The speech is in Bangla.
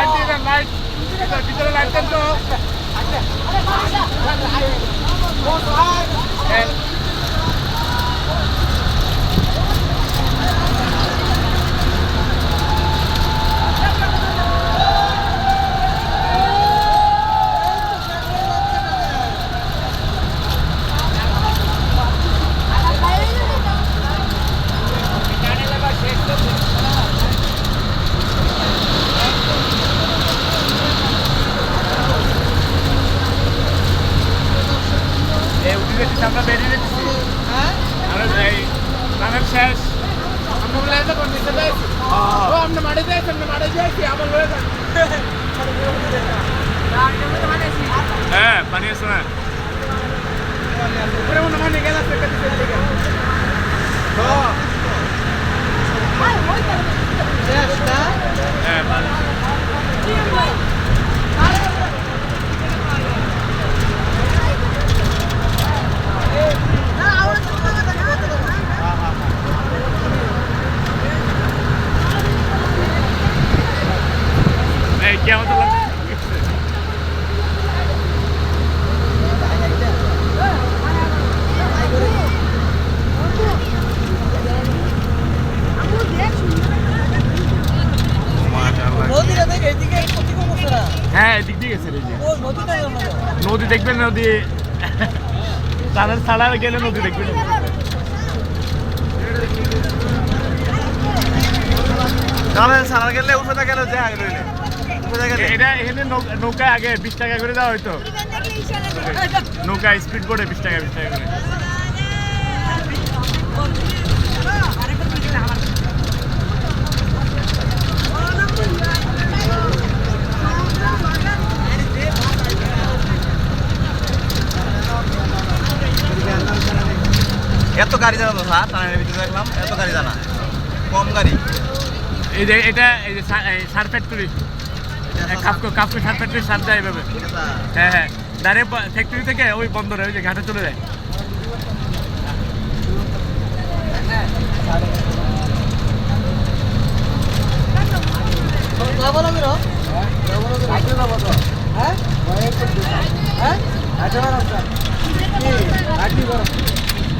লাইট দিয়ে দেন, লাইট ভিতরে লাইট দেন তো। আমরা বেরিয়ে যাচ্ছি। আমরা যাই রানের শেষ। আমরা বলে এত কোন দিতে যাইছি? ও আমরা মাঠে যাইছি আবার হয়ে যান। হ্যাঁ পানি আছে না? উপরে মনে হয় গেল সেটা দিতে দিকে। হ্যাঁ পানি। কেমন তো লাগছে? হ্যাঁ এদিক দিয়ে গেছে নদী দেখবেন, নদী তাদের ছাড়া গেলে নদী দেখবেন। ছাড়া গেলে উঠে গেলে এটা এখানে নৌকায় আগে 20 টাকা করে দেওয়া হয়তো, নৌকায় স্পিড বোর্ডে 20 টাকা করে। এত গাড়ি জানা তো স্যার, টানের ভিতরে দেখলাম এত গাড়ি জানা, কম গাড়ি। এই যে এটা এই যে সার ফ্যাক্টরি, কাপকো সার ফ্যাক্টরি সার যায় এভাবে। হ্যাঁ হ্যাঁ ডাইরেক্ট ফ্যাক্টরি থেকে ওই বন্দরে ওই যে ঘাটে চলে যায়। হ্যাঁ